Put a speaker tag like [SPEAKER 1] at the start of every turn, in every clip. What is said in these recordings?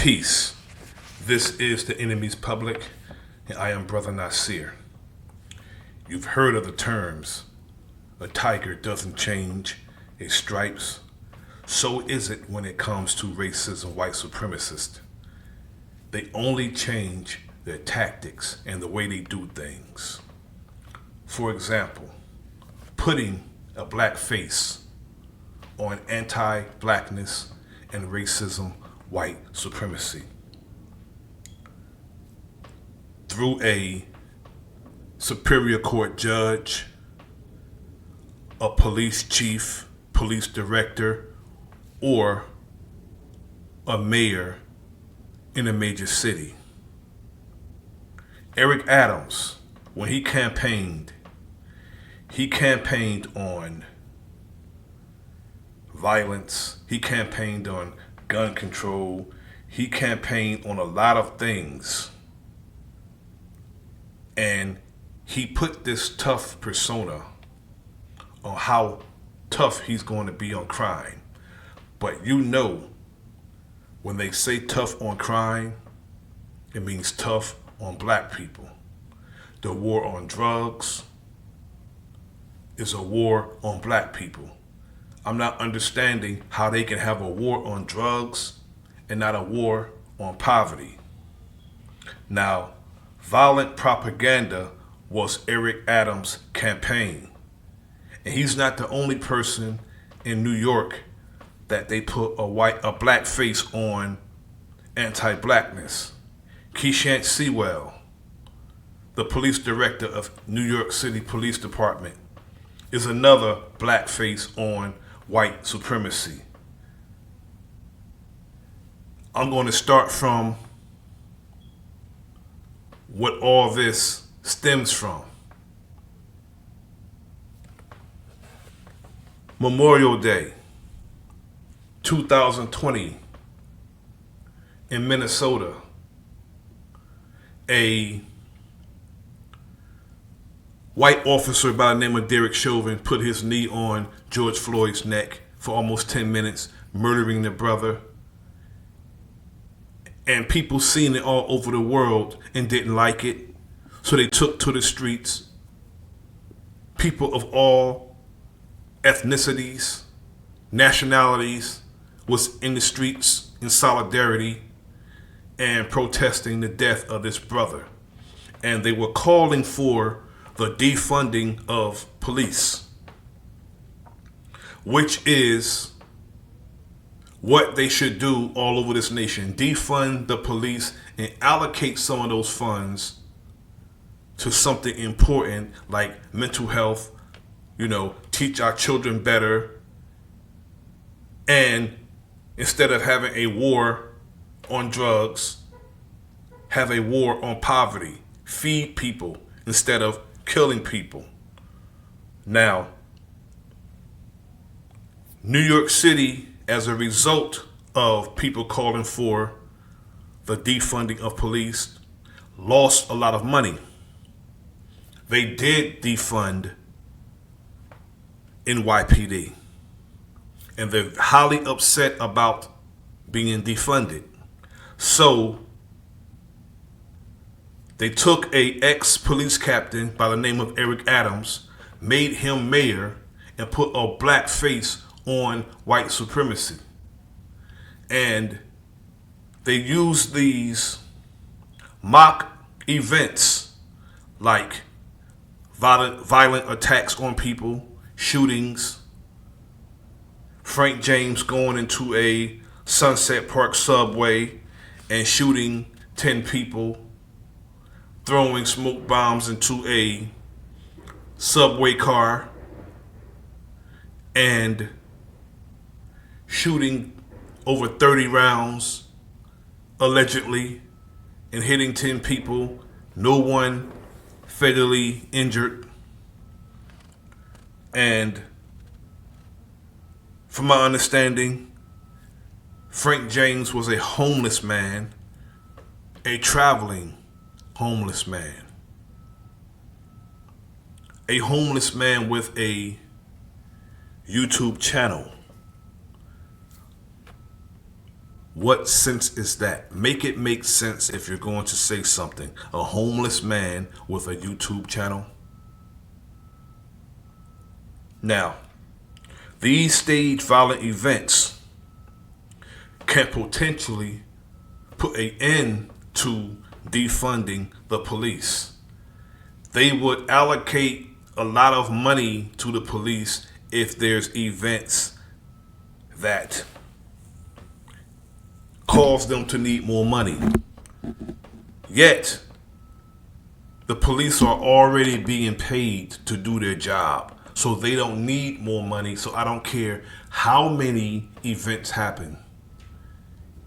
[SPEAKER 1] Peace. This is the enemy's public, and I am Bro.Nasir. You've heard of the terms, a tiger doesn't change its stripes. So is it when it comes to racism, white supremacists. They only change their tactics and the way they do things. For example, putting a black face on anti-blackness and racism, white supremacy. Through a superior court judge, a police chief, police director, or a mayor in a major city. Eric Adams, when he campaigned on violence, he campaigned on gun control, he campaigned on a lot of things. And he put this tough persona on how tough he's going to be on crime. But you know, when they say tough on crime, it means tough on black people. The war on drugs is a war on black people. I'm not understanding how they can have a war on drugs and not a war on poverty. Now, violent propaganda was Eric Adams' campaign. And he's not the only person in New York that they put a black face on anti-blackness. Keechant Sewell, the police director of New York City Police Department, is another black face on white supremacy. I'm going to start from what all this stems from. Memorial Day 2020 in Minnesota, a white officer by the name of Derrick Chauvin put his knee on George Floyd's neck for almost 10 minutes, murdering the brother. And people seen it all over the world and didn't like it. So they took to the streets. People of all ethnicities, nationalities was in the streets in solidarity and protesting the death of this brother. And they were calling for the defunding of police, which is what they should do all over this nation. Defund the police and allocate some of those funds to something important like mental health, teach our children better. And instead of having a war on drugs, have a war on poverty. Feed people instead of killing people. Now, New York City, as a result of people calling for the defunding of police, lost a lot of money. They did defund NYPD, and they're highly upset about being defunded. So they took a ex-police captain by the name of Eric Adams, made him mayor, and put a black face on white supremacy. And they used these mock events like violent attacks on people, shootings, Frank James going into a Sunset Park subway and shooting 10 people, throwing smoke bombs into a subway car, and shooting over 30 rounds, allegedly, and hitting 10 people, no one fatally injured. And from my understanding, Frank James was a homeless man, a traveling homeless man. A homeless man with a YouTube channel. What sense is that? Make it make sense if you're going to say something. A homeless man with a YouTube channel. Now, these staged violent events can potentially put an end to defunding the police. They would allocate a lot of money to the police if there's events that cause them to need more money. Yet, the police are already being paid to do their job, so they don't need more money. So I don't care how many events happen.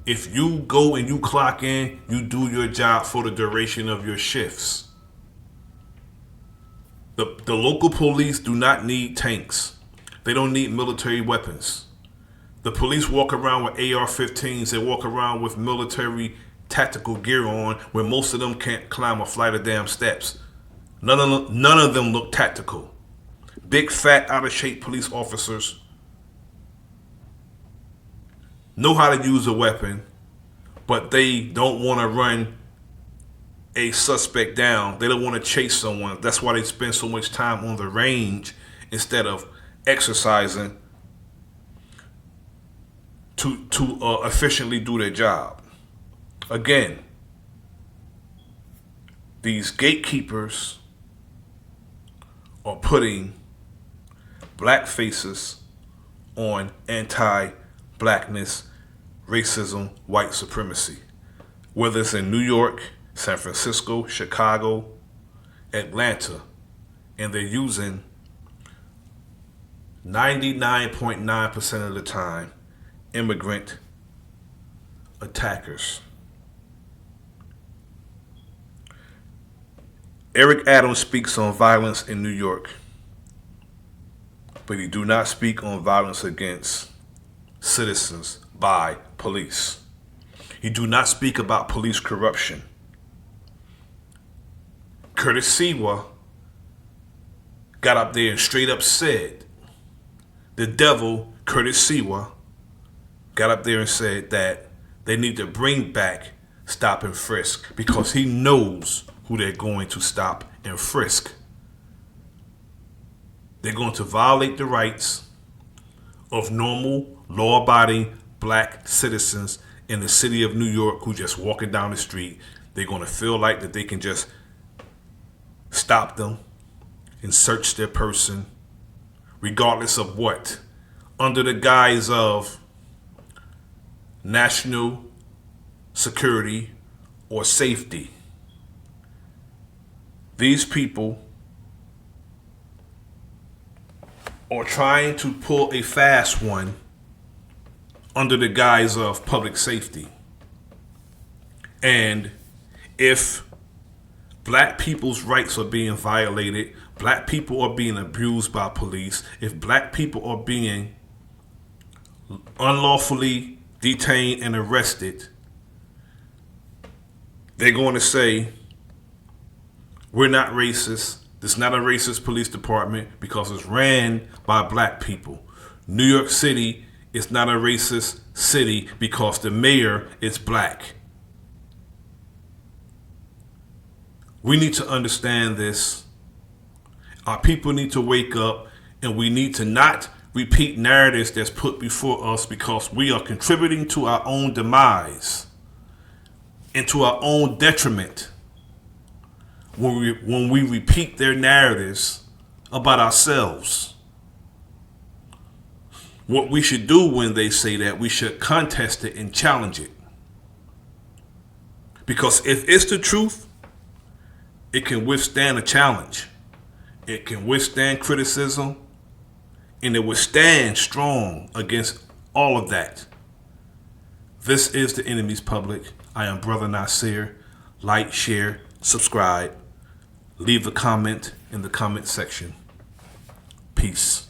[SPEAKER 1] If you go and you clock in, you do your job for the duration of your shifts. The local police do not need tanks. They don't need military weapons. The police walk around with AR-15s. They walk around with military tactical gear on, where most of them can't climb a flight of damn steps. None of them look tactical. Big, fat, out-of-shape police officers know how to use a weapon, but they don't want to run a suspect down. They don't want to chase someone. That's why they spend so much time on the range instead of exercising to efficiently do their job. Again, these gatekeepers are putting black faces on anti-blackness, racism, white supremacy. Whether it's in New York, San Francisco, Chicago, Atlanta, and they're using 99.9% of the time immigrant attackers. Eric Adams speaks on violence in New York, but he do not speak on violence against citizens by police. He do not speak about police corruption. Curtis Sewell got up there and straight up said, the devil, Curtis Sewell, got up there and said that they need to bring back stop and frisk because he knows who they're going to stop and frisk. They're going to violate the rights of normal, law-abiding black citizens in the city of New York who just walking down the street. They're going to feel like that they can just stop them and search their person regardless of what, under the guise of national security or safety. These people are trying to pull a fast one under the guise of public safety. And if black people's rights are being violated, black people are being abused by police, if black people are being unlawfully detained and arrested, they're going to say, we're not racist. This is not a racist police department because it's ran by black people. New York City is not a racist city because the mayor is black. We need to understand this. Our people need to wake up, and we need to not repeat narratives that's put before us because we are contributing to our own demise and to our own detriment when we repeat their narratives about ourselves. What we should do when they say that, we should contest it and challenge it. Because if it's the truth, it can withstand a challenge. It can withstand criticism, and it will stand strong against all of that. This is The Enemy's Public. I am Bro.Nasir. Like, share, subscribe. Leave a comment in the comment section. Peace.